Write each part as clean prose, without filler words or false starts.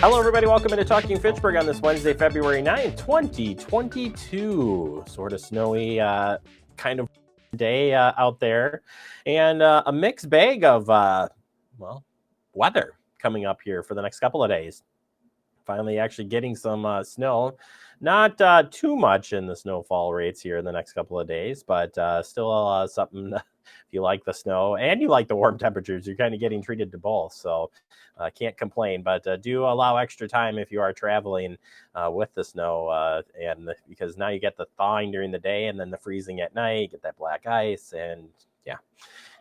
Hello, everybody. Welcome into Talking Fitchburg on this Wednesday, February 9th, 2022. Sort of snowy kind of day out there. And a mixed bag of, weather coming up here for the next couple of days. Finally actually getting some snow. Not too much in the snowfall rates here in the next couple of days, but still something if you like the snow and you like the warm temperatures, you're kind of getting treated to both. So can't complain, but do allow extra time if you are traveling with the snow because now you get the thawing during the day and then the freezing at night, you get that black ice, and yeah,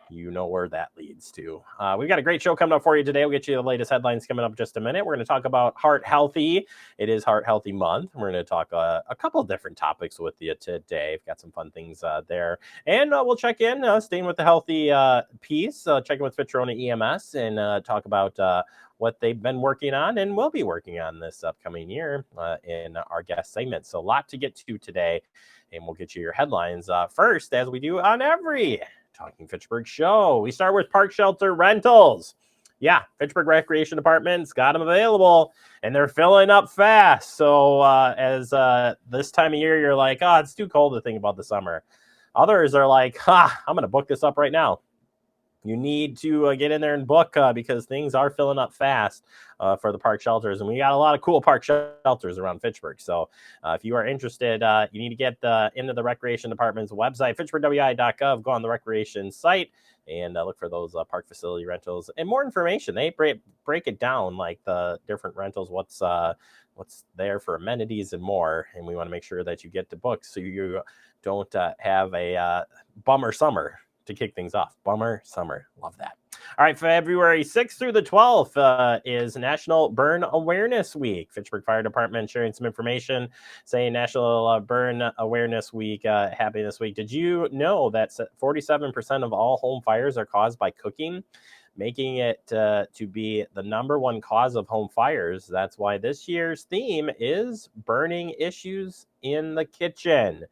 you know where that leads to. We've got a great show coming up for you today. We'll get you the latest headlines coming up in just a minute. We're going to talk about Heart Healthy. It is Heart Healthy Month. We're going to talk a couple of different topics with you today. We've got some fun things there. And we'll check in, staying with the healthy piece, check in with Fitchburg EMS and talk about what they've been working on and will be working on this upcoming year in our guest segment. So a lot to get to today, and we'll get you your headlines first, as we do on every Talking Fitchburg show. We start with park shelter rentals. Yeah, Fitchburg Recreation Department's got them available, and they're filling up fast. So as this time of year, you're like, oh, it's too cold to think about the summer. Others are like, I'm going to book this up right now. You need to get in there and book because things are filling up fast for the park shelters. And we got a lot of cool park shelters around Fitchburg. So if you are interested, you need to get into the Recreation Department's website, fitchburgwi.gov. Go on the recreation site and look for those park facility rentals and more information. They break it down, like the different rentals, what's there for amenities and more. And we want to make sure that you get to book so you don't have a bummer summer to kick things off. Bummer summer. Love that. All right, February 6th through the 12th is National Burn Awareness Week. Fitchburg Fire Department sharing some information saying National Burn Awareness Week happening this week. Did you know that 47% of all home fires are caused by cooking, making it to be the number one cause of home fires? That's why this year's theme is burning issues in the kitchen.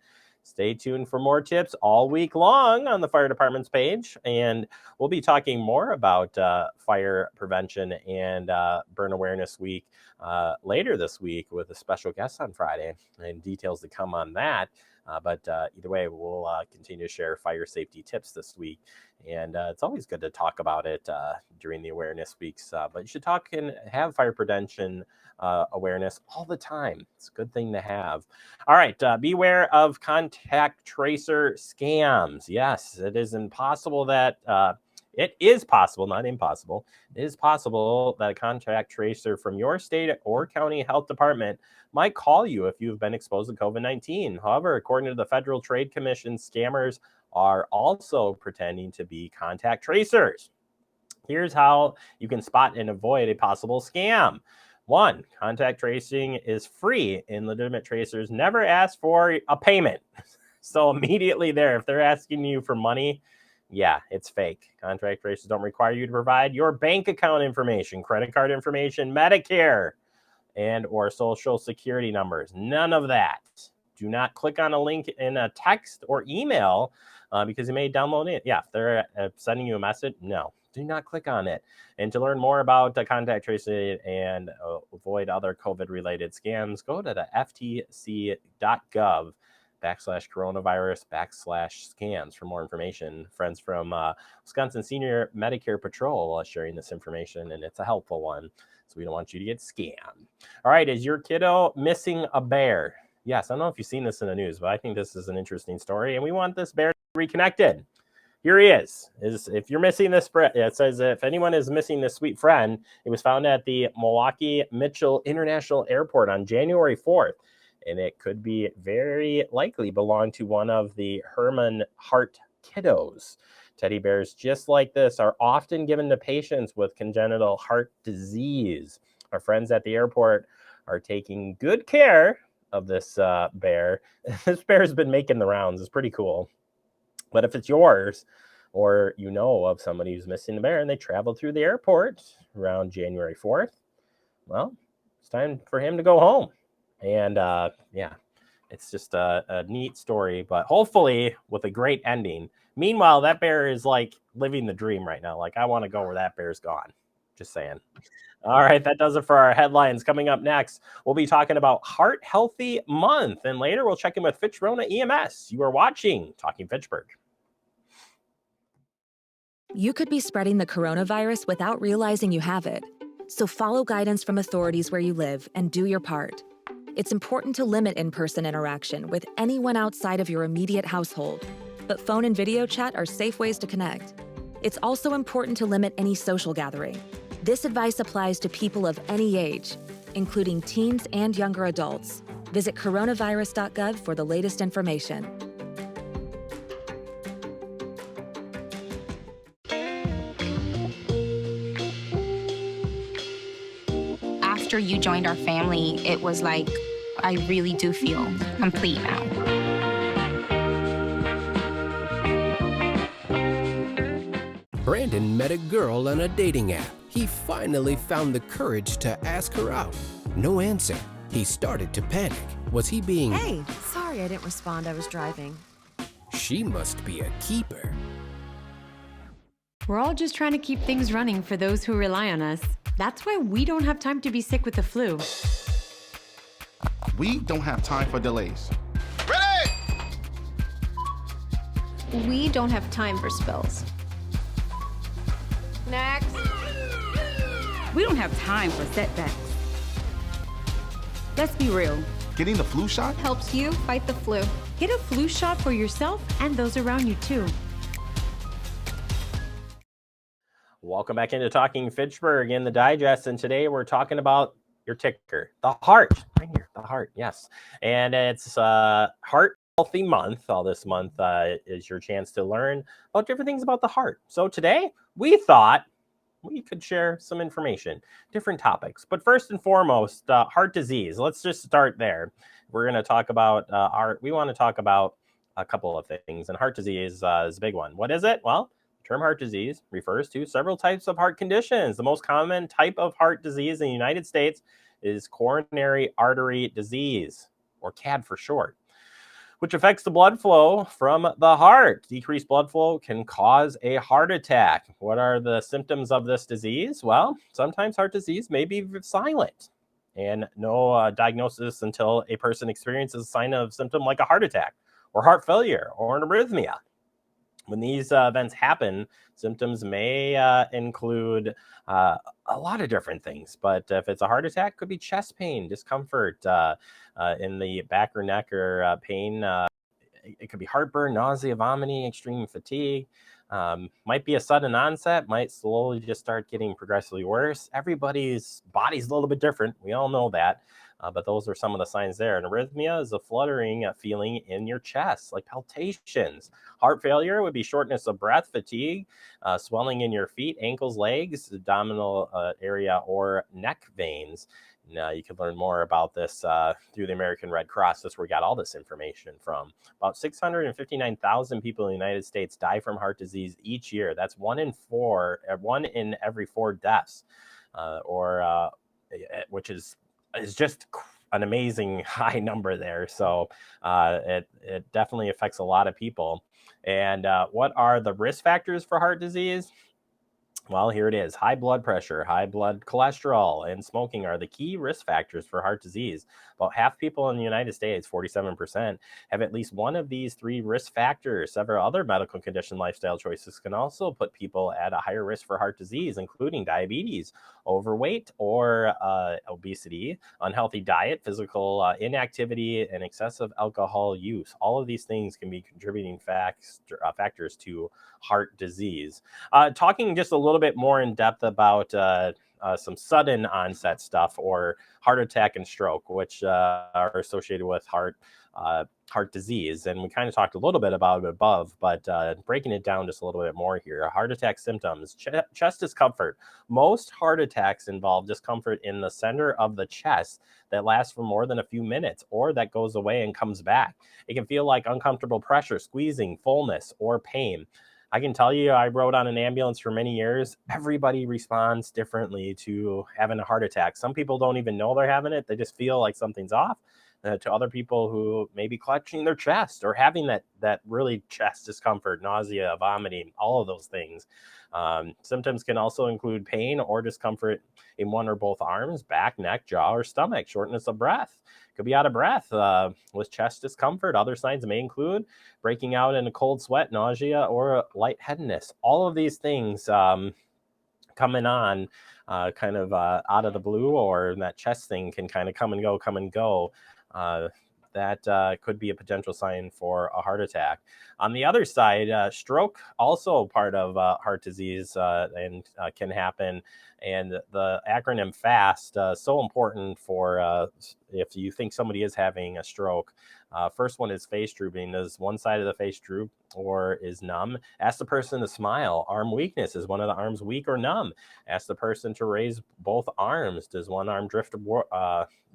Stay tuned for more tips all week long on the fire department's page. And we'll be talking more about fire prevention and Burn Awareness Week later this week with a special guest on Friday, and details to come on that. But either way, we'll continue to share fire safety tips this week. And it's always good to talk about it during the awareness weeks. But you should talk and have fire prevention awareness all the time. It's a good thing to have. All right. Beware of contact tracer scams. Yes, it is impossible that it is possible, not impossible. It is possible that a contact tracer from your state or county health department might call you if you've been exposed to COVID-19. However, according to the Federal Trade Commission, scammers are also pretending to be contact tracers. Here's how you can spot and avoid a possible scam. 1, contact tracing is free, and legitimate tracers never ask for a payment. So immediately there, if they're asking you for money, yeah, it's fake. Contact tracers don't require you to provide your bank account information, credit card information, Medicare, and or social security numbers. None of that. Do not click on a link in a text or email because you may download it. Yeah, if they're sending you a message, no, do not click on it. And to learn more about contact tracing and avoid other COVID-related scams, go to the ftc.gov/coronavirus/scams for more information. Friends from Wisconsin Senior Medicare Patrol sharing this information, and it's a helpful one. So we don't want you to get scammed. All right, is your kiddo missing a bear? Yes, I don't know if you've seen this in the news, but I think this is an interesting story, and we want this bear reconnected. Here he is. If you're missing this, it says if anyone is missing this sweet friend, it was found at the Milwaukee Mitchell International Airport on January 4th, and it could be very likely belong to one of the Herman Hart kiddos. Teddy bears just like this are often given to patients with congenital heart disease. Our friends at the airport are taking good care of this bear. This bear has been making the rounds. It's pretty cool. But if it's yours, or you know of somebody who's missing a bear and they traveled through the airport around January 4th, well, it's time for him to go home. And yeah, it's just a neat story, but hopefully with a great ending. Meanwhile, that bear is like living the dream right now. Like, I want to go where that bear's gone. Just saying. All right, that does it for our headlines. Coming up next, we'll be talking about Heart Healthy Month. And later, we'll check in with Fitchrona EMS. You are watching Talking Fitchburg. You could be spreading the coronavirus without realizing you have it. So follow guidance from authorities where you live and do your part. It's important to limit in-person interaction with anyone outside of your immediate household, but phone and video chat are safe ways to connect. It's also important to limit any social gathering. This advice applies to people of any age, including teens and younger adults. Visit coronavirus.gov for the latest information. After you joined our family, it was like, I really do feel complete now. Brandon met a girl on a dating app. He finally found the courage to ask her out. No answer. He started to panic. Was he being... Hey, sorry I didn't respond. I was driving. She must be a keeper. We're all just trying to keep things running for those who rely on us. That's why we don't have time to be sick with the flu. We don't have time for delays. Ready! We don't have time for spills. Next. We don't have time for setbacks. Let's be real. Getting the flu shot Helps you fight the flu. Get a flu shot for yourself and those around you too. Welcome back into Talking Fitchburg in the digest, and today we're talking about your ticker, the heart, right here, the heart, yes. And it's Heart Healthy Month. All this month is your chance to learn about different things about the heart. So today we thought we could share some information, different topics. But first and foremost, heart disease. Let's just start there. We're going to talk about we want to talk about a couple of things, and heart disease is a big one. What is it? Well, the term heart disease refers to several types of heart conditions. The most common type of heart disease in the United States is coronary artery disease, or CAD for short, which affects the blood flow from the heart. Decreased blood flow can cause a heart attack. What are the symptoms of this disease? Well, sometimes heart disease may be silent and no diagnosis until a person experiences a sign of symptom like a heart attack or heart failure or an arrhythmia. When these events happen, symptoms may include a lot of different things, but if it's a heart attack, it could be chest pain, discomfort in the back or neck, or pain. It could be heartburn, nausea, vomiting, extreme fatigue. Might be a sudden onset, might slowly just start getting progressively worse. Everybody's body's a little bit different. We all know that. But those are some of the signs there. An arrhythmia is a fluttering feeling in your chest, like palpitations. Heart failure would be shortness of breath, fatigue, swelling in your feet, ankles, legs, abdominal area, or neck veins. Now, you can learn more about this through the American Red Cross. That's where we got all this information from. About 659,000 people in the United States die from heart disease each year. That's one in every 4 deaths, which is just an amazing high number there. So it definitely affects a lot of people. And what are the risk factors for heart disease? Well, here it is. High blood pressure, high blood cholesterol, and smoking are the key risk factors for heart disease. About half people in the United States, 47%, have at least one of these 3 risk factors. Several other medical condition lifestyle choices can also put people at a higher risk for heart disease, including diabetes, overweight or obesity, unhealthy diet, physical inactivity, and excessive alcohol use. All of these things can be contributing factors to heart disease. Talking just a little bit more in depth about some sudden onset stuff, or heart attack and stroke, which are associated with heart disease. And we kind of talked a little bit about it above, but breaking it down just a little bit more here. Heart attack symptoms: chest discomfort. Most heart attacks involve discomfort in the center of the chest that lasts for more than a few minutes, or that goes away and comes back. It can feel like uncomfortable pressure, squeezing, fullness, or pain. I can tell you, I rode on an ambulance for many years. Everybody responds differently to having a heart attack. Some people don't even know they're having it. They just feel like something's off. to other people who may be clutching their chest or having that really chest discomfort, nausea, vomiting, all of those things. Symptoms can also include pain or discomfort in one or both arms, back, neck, jaw, or stomach, shortness of breath. Could be out of breath with chest discomfort. Other signs may include breaking out in a cold sweat, nausea, or lightheadedness. All of these things coming on kind of out of the blue, or that chest thing can kind of come and go. That could be a potential sign for a heart attack. On the other side, stroke, also part of heart disease and can happen. And the acronym FAST, so important for if you think somebody is having a stroke. First one is face drooping. Does one side of the face droop or is numb? Ask the person to smile. Arm weakness. Is one of the arms weak or numb? Ask the person to raise both arms. Does one arm drift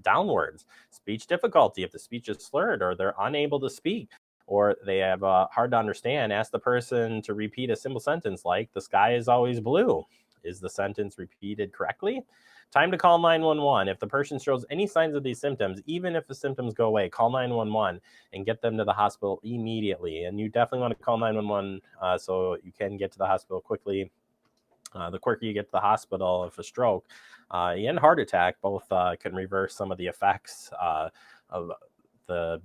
downwards? Speech difficulty. If the speech is slurred or they're unable to speak or they have hard to understand, ask the person to repeat a simple sentence like, the sky is always blue. Is the sentence repeated correctly? Time to call 911. If the person shows any signs of these symptoms, even if the symptoms go away, call 911 and get them to the hospital immediately. And you definitely want to call 911 so you can get to the hospital quickly. The quicker you get to the hospital, if a stroke and heart attack both can reverse some of the effects of the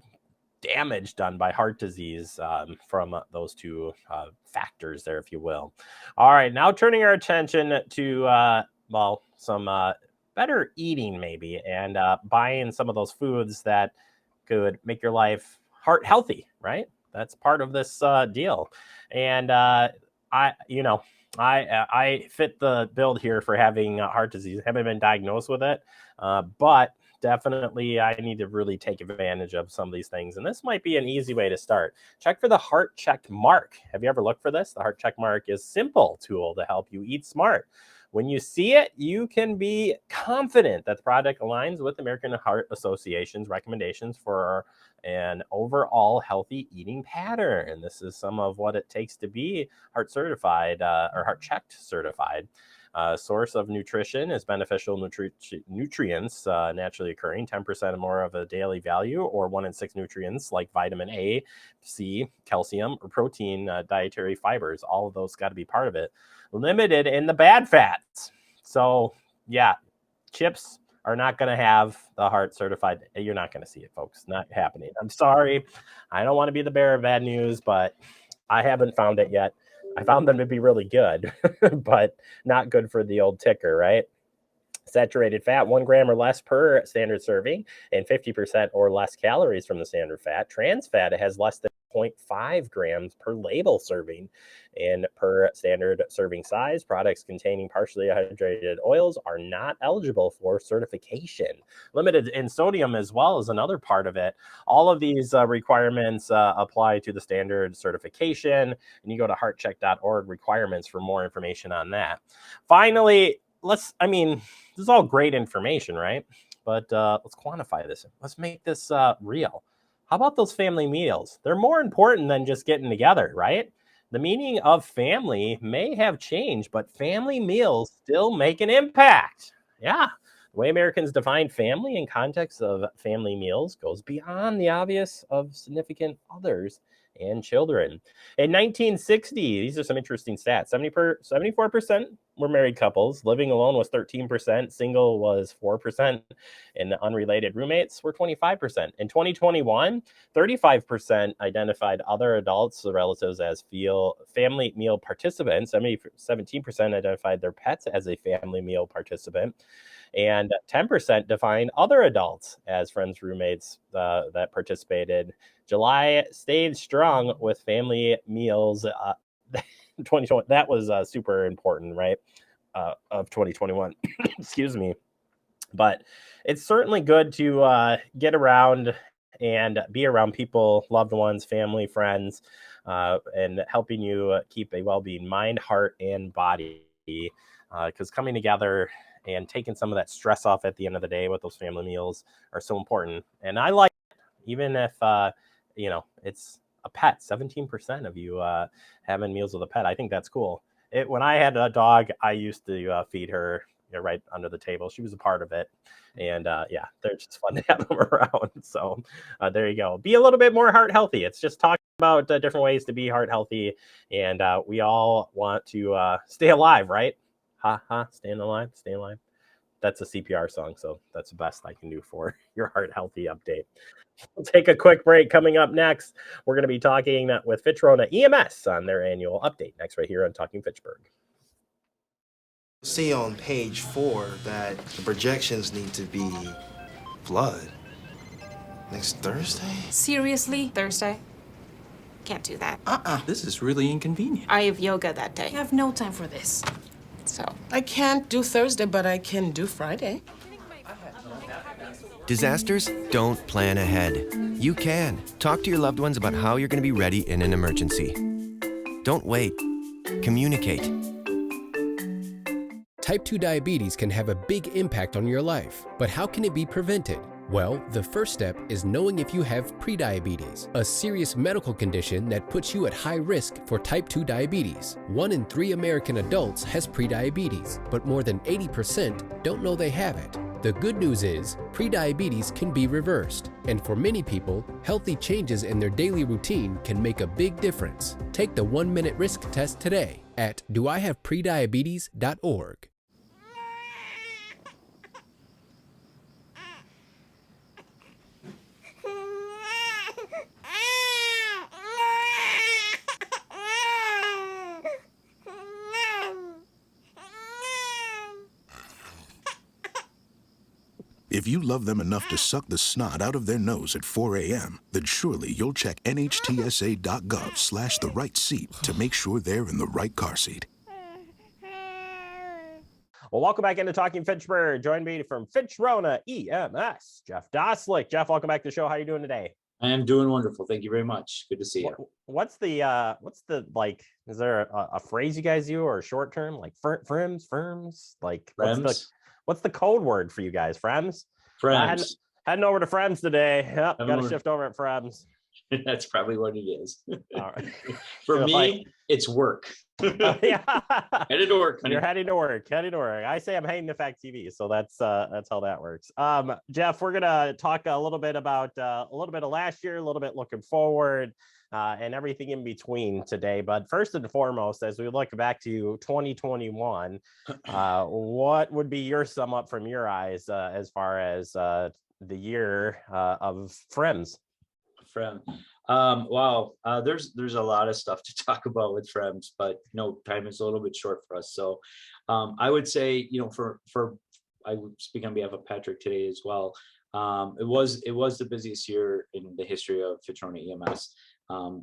damage done by heart disease from those two factors there, if you will. All right, now turning our attention to some better eating maybe, and buying some of those foods that could make your life heart healthy, right? That's part of this deal. And I fit the build here for having heart disease. I haven't been diagnosed with it, but definitely I need to really take advantage of some of these things. And this might be an easy way to start. Check for the heart check mark. Have you ever looked for this? The heart check mark is a simple tool to help you eat smart. When you see it, you can be confident that the product aligns with American Heart Association's recommendations for an overall healthy eating pattern. This is some of what it takes to be heart certified or heart checked certified. Source of nutrition is beneficial nutrients naturally occurring, 10% or more of a daily value, or 1 in 6 nutrients like vitamin A, C, calcium, or protein, dietary fibers. All of those got to be part of it. Limited in the bad fats. So, yeah, chips are not going to have the heart certified. You're not going to see it, folks. Not happening. I'm sorry. I don't want to be the bearer of bad news, but I haven't found it yet. I found them to be really good, but not good for the old ticker, right? Saturated fat, 1 gram or less per standard serving, and 50% or less calories from the standard fat. Trans fat has less than 0.5 grams per label serving and per standard serving size. Products containing partially hydrated oils are not eligible for certification. Limited in sodium as well is another part of it. All of these requirements apply to the standard certification, and you go to heartcheck.org requirements for more information on that. Finally, this is all great information, right? But let's quantify this. Let's make this real. How about those family meals? They're more important than just getting together, right? The meaning of family may have changed, but family meals still make an impact. Yeah. The way Americans define family in context of family meals goes beyond the obvious of significant others and children. In 1960, these are some interesting stats. 74% were married couples. Living alone was 13%. Single was 4%. And unrelated roommates were 25%. In 2021, 35% identified other adults, relatives, as family meal participants. 17% identified their pets as a family meal participant. And 10% defined other adults as friends, roommates that participated. July stayed strong with family meals. 2020, that was super important, right? Of 2021. Excuse me. But it's certainly good to get around and be around people, loved ones, family, friends, and helping you keep a well-being mind, heart, and body. Because coming together and taking some of that stress off at the end of the day with those family meals are so important. And I like it, even if it's a pet. 17% of you having meals with a pet. I think that's cool. When I had a dog, I used to feed her right under the table. She was a part of it. And yeah, they're just fun to have them around. So there you go. Be a little bit more heart healthy. It's just talking about different ways to be heart healthy. And we all want to stay alive, right? Ha ha, staying alive, stay alive. That's a CPR song, so that's the best I can do for your heart healthy update. We'll take a quick break. Coming up next, we're going to be talking with Fitchburg EMS on their annual update. Next, right here on Talking Fitchburg. See on page 4 that the projections need to be blood next Thursday. Seriously? Thursday? Can't do that. This is really inconvenient. I have yoga that day. I have no time for this. So I can't do Thursday, but I can do Friday. Disasters don't plan ahead. You can. Talk to your loved ones about how you're going to be ready in an emergency. Don't wait. Communicate. Type 2 diabetes can have a big impact on your life, but how can it be prevented? Well, the first step is knowing if you have prediabetes, a serious medical condition that puts you at high risk for type 2 diabetes. 1 in 3 American adults has prediabetes, but more than 80% don't know they have it. The good news is, prediabetes can be reversed, and for many people, healthy changes in their daily routine can make a big difference. Take the 1-minute risk test today at doihaveprediabetes.org. If you love them enough to suck the snot out of their nose at 4 a.m., then surely you'll check nhtsa.gov/the right seat to make sure they're in the right car seat. Well, welcome back into Talking Fitchburg. Join me from Fitchrona EMS, Jeff Doslick. Jeff, welcome back to the show. How are you doing today? I am doing wonderful. Thank you very much. Good to see you. What's the like, is there a phrase you guys use or a short term like firms? Like what's the code word for you guys? Frems? Heading over to Frems today. Yep, got to shift over at Frems. That's probably what it is. All right. For me, it's work. Yeah. Headed to work. Honey. You're heading to work. I say I'm heading to Fact TV, so that's how that works. Jeff, we're gonna talk a little bit about a little bit of last year, a little bit looking forward, and everything in between today. But first and foremost, as we look back to 2021, what would be your sum up from your eyes as far as the year of Frems? Wow. There's a lot of stuff to talk about with Frems, but time is a little bit short for us. So I would say, I would speak on behalf of Patrick today as well. It was the busiest year in the history of Fitchburg EMS.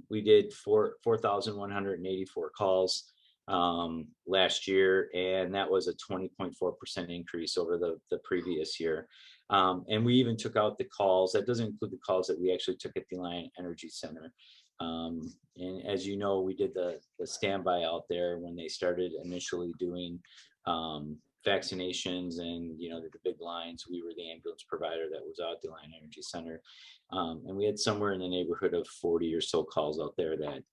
We did 4,184 calls last year, and that was a 20.4% increase over the previous year. And we even took out the calls. That doesn't include the calls that we actually took at the Alliant Energy Center. And as you know, we did the standby out there when they started initially doing vaccinations and the big lines. We were the ambulance provider that was out at the Alliant Energy Center. And we had somewhere in the neighborhood of 40 or so calls out there that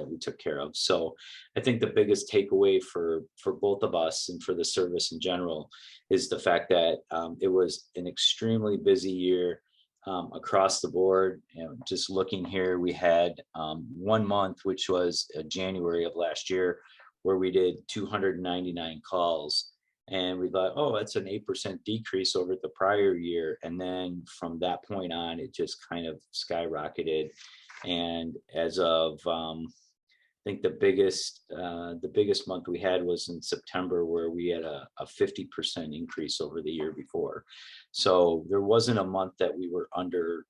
we took care of. So I think the biggest takeaway for both of us and for the service in general is the fact that it was an extremely busy year across the board. Just looking here, we had 1 month, which was January of last year, where we did 299 calls. And we thought, oh, that's an 8% decrease over the prior year. And then from that point on, it just kind of skyrocketed. And as of, I think the biggest month we had was in September, where we had a 50% increase over the year before. So there wasn't a month that we were under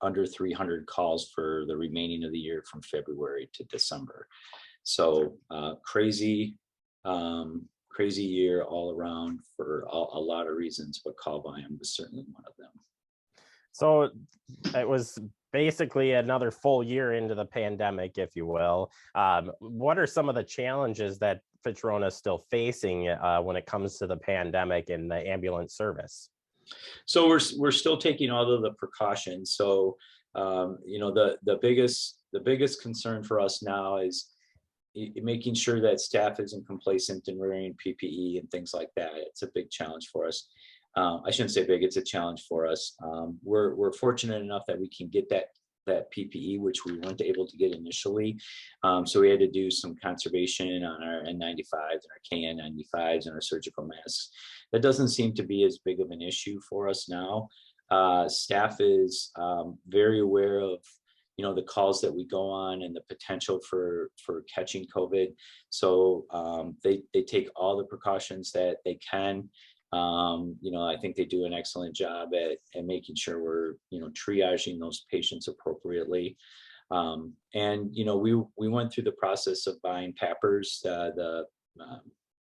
300 calls for the remaining of the year from February to December. So crazy year all around for a lot of reasons, but call volume was certainly one of them. So it was basically another full year into the pandemic, if you will. What are some of the challenges that Fitchburg is still facing when it comes to the pandemic and the ambulance service? So we're still taking all of the precautions. So the biggest concern for us now is making sure that staff isn't complacent and wearing PPE and things like that. It's a big challenge for us. I shouldn't say big, it's a challenge for us. We're fortunate enough that we can get that PPE, which we weren't able to get initially. So we had to do some conservation on our N95s and our KN95s and our surgical masks. That doesn't seem to be as big of an issue for us now. Staff is very aware of the calls that we go on and the potential for catching COVID. So they take all the precautions that they can. I think they do an excellent job at making sure we're triaging those patients appropriately. And we went through the process of buying PAPRs, the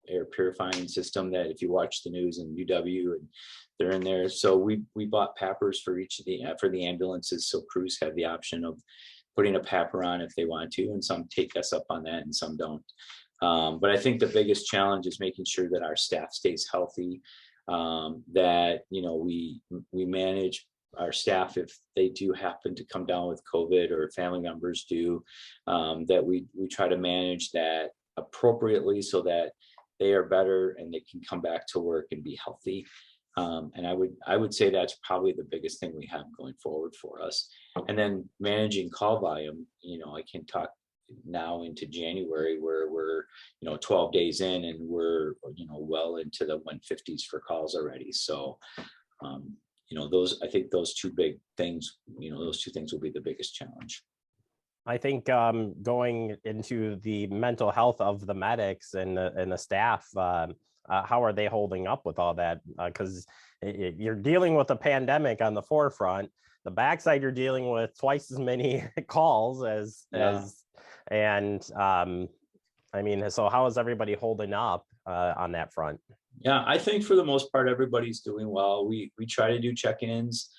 air purifying system that if you watch the news in UW, and they're in there. So we bought PAPRs for each of the ambulances, so crews have the option of putting a PAPR on if they want to, and some take us up on that and some don't. But I think the biggest challenge is making sure that our staff stays healthy, that we manage our staff if they do happen to come down with COVID or family members do, that we try to manage that appropriately so that they are better and they can come back to work and be healthy. And I would say that's probably the biggest thing we have going forward for us. And then managing call volume, I can talk now into January where we're 12 days in and we're well into the 150s for calls already. So I think those two big things, those two things will be the biggest challenge. I think going into the mental health of the medics and the staff, how are they holding up with all that? Because you're dealing with a pandemic on the forefront. The backside, you're dealing with twice as many calls so how is everybody holding up on that front? Yeah, I think for the most part, everybody's doing well. We try to do check-ins.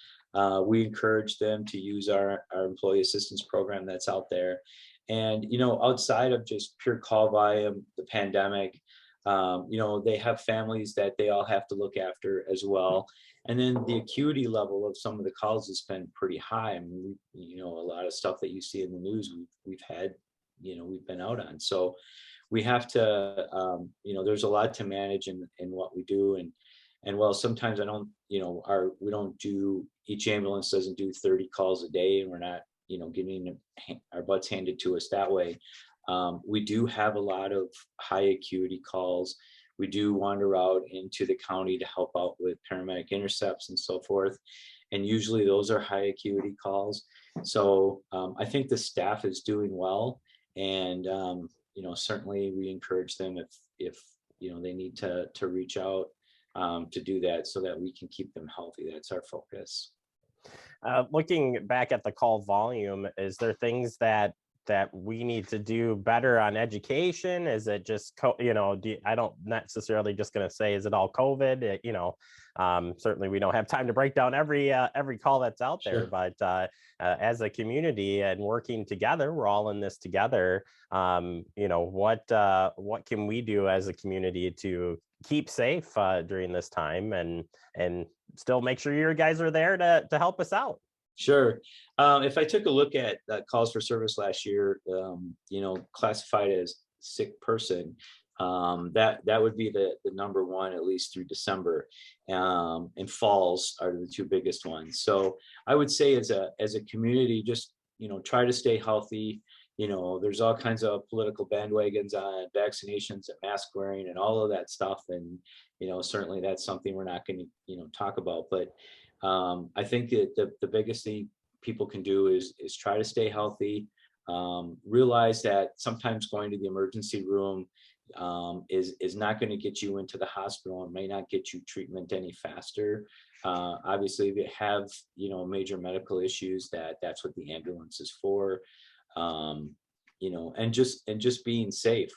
We encourage them to use our employee assistance program that's out there. And, outside of just pure call volume, the pandemic, they have families that they all have to look after as well. And then the acuity level of some of the calls has been pretty high. I mean, a lot of stuff that you see in the news, we've had, we've been out on. So we have to, there's a lot to manage in what we do. And while sometimes each ambulance doesn't do 30 calls a day, and we're not, getting our butts handed to us that way. We do have a lot of high acuity calls. We do wander out into the county to help out with paramedic intercepts and so forth. And usually those are high acuity calls. So I think the staff is doing well. And, certainly we encourage them if they need to reach out to do that so that we can keep them healthy. That's our focus. Looking back at the call volume, is there things that we need to do better on education? Is it just, I don't necessarily just going to say, is it all COVID? Certainly we don't have time to break down every call that's out there, sure. But as a community and working together, we're all in this together. What can we do as a community to keep safe during this time and still make sure your guys are there to help us out? Sure. If I took a look at calls for service last year, classified as sick person, that would be the number one, at least through December, and falls are the two biggest ones. So I would say as a community, just, try to stay healthy. There's all kinds of political bandwagons on vaccinations and mask wearing and all of that stuff. And, certainly that's something we're not going to, talk about. But I think that the biggest thing people can do is try to stay healthy. Realize that sometimes going to the emergency room is not going to get you into the hospital and may not get you treatment any faster. Obviously, if you have major medical issues, that's what the ambulance is for. And just being safe.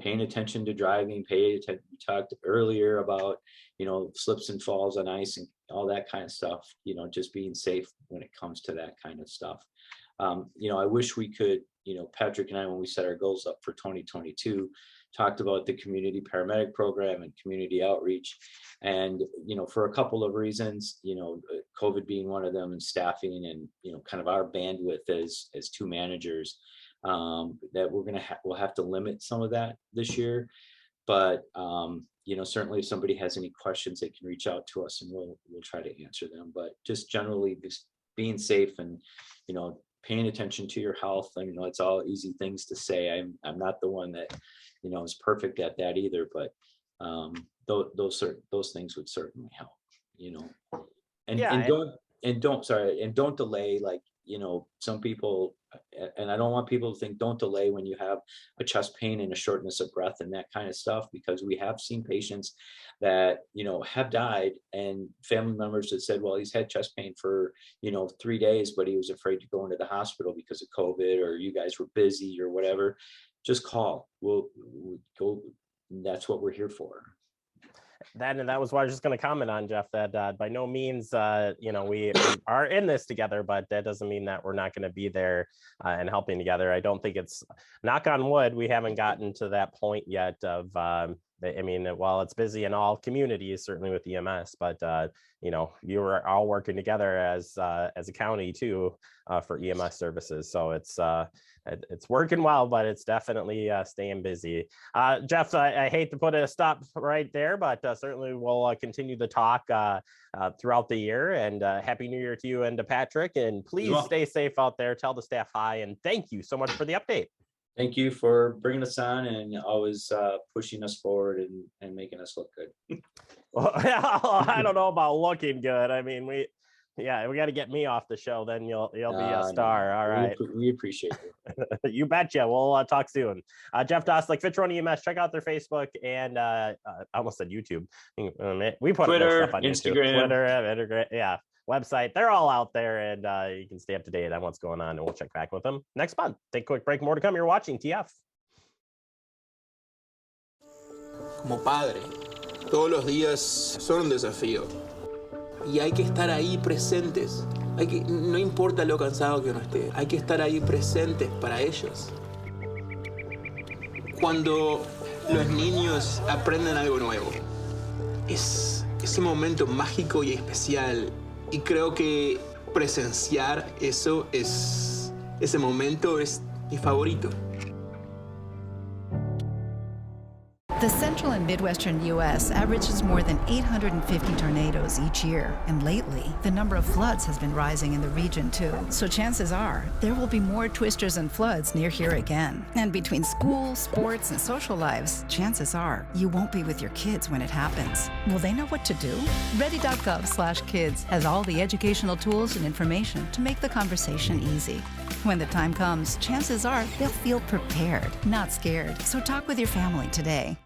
Paying attention to driving, we talked earlier about, slips and falls on ice and all that kind of stuff, just being safe when it comes to that kind of stuff. I wish we could, Patrick and I, when we set our goals up for 2022, talked about the community paramedic program and community outreach. And, for a couple of reasons, COVID being one of them and staffing and, kind of our bandwidth as two managers, that we'll have to limit some of that this year. But certainly if somebody has any questions, they can reach out to us and we'll try to answer them. But just generally just being safe and paying attention to your health. It's all easy things to say. I'm not the one that is perfect at that either, but those things would certainly help. And don't delay. Like some people, and I don't want people to think don't delay when you have a chest pain and a shortness of breath and that kind of stuff, because we have seen patients that have died, and family members that said, well, he's had chest pain for 3 days, but he was afraid to go into the hospital because of COVID, or you guys were busy or whatever. Just call. We'll go. That's what we're here for. That was what I was just going to comment on, Jeff, that by no means, we are in this together, but that doesn't mean that we're not going to be there and helping together. I don't think it's, knock on wood, we haven't gotten to that point yet of, while it's busy in all communities, certainly with EMS, but, you are all working together as a county too for EMS services. So it's working well, but it's definitely staying busy. Jeff, I hate to put a stop right there, but certainly we'll continue to talk throughout the year. And Happy New Year to you and to Patrick. And please stay safe out there. Tell the staff hi, and thank you so much for the update. Thank you for bringing us on and always pushing us forward and making us look good. Well, I don't know about looking good. I mean, we got to get me off the show, then you'll be a star. All right. We appreciate it. You betcha. We'll talk soon. Jeff Dostlik, Fitchburg EMS. Check out their Facebook and I almost said YouTube. We put Twitter, stuff on Instagram, YouTube, Twitter, website. They're all out there, and you can stay up to date on what's going on, and we'll check back with them next month. Take a quick break. More to come. You're watching TF. Como padre, todos los días son un desafío. Y hay que estar ahí presentes. No importa lo cansado que uno esté, hay que estar ahí presentes para ellos. Cuando los niños aprenden algo nuevo, es ese momento mágico y especial. Y creo que presenciar ese momento es mi favorito. The central and midwestern U.S. averages more than 850 tornadoes each year, and lately, the number of floods has been rising in the region too. So chances are, there will be more twisters and floods near here again. And between school, sports, and social lives, chances are, you won't be with your kids when it happens. Will they know what to do? Ready.gov/kids has all the educational tools and information to make the conversation easy. When the time comes, chances are they'll feel prepared, not scared. So talk with your family today.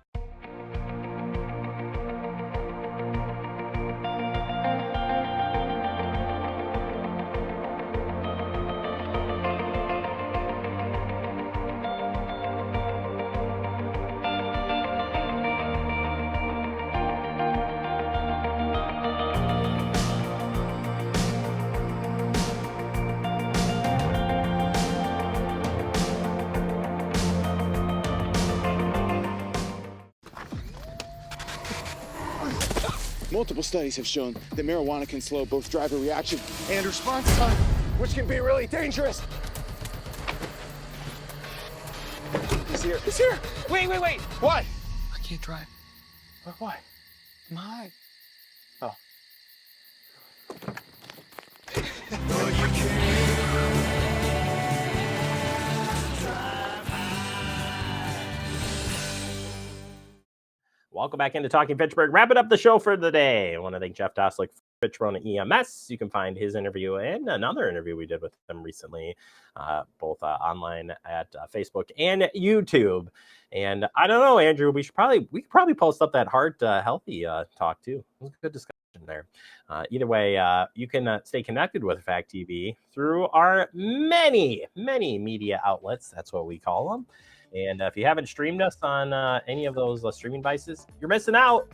Multiple studies have shown that marijuana can slow both driver reaction and response time, which can be really dangerous. He's here. He's here. Wait. What? I can't drive. Why? I'm high. Oh. No, you can't. Welcome back into Talking Fitchburg. Wrapping up the show for the day. I want to thank Jeff Dostlik for Fitchburg EMS. You can find his interview and another interview we did with him recently, both online at Facebook and YouTube. And I don't know, Andrew, we could probably post up that heart healthy talk too. It was a good discussion there. Either way, you can stay connected with Fact TV through our many media outlets. That's what we call them. And if you haven't streamed us on any of those streaming devices, you're missing out.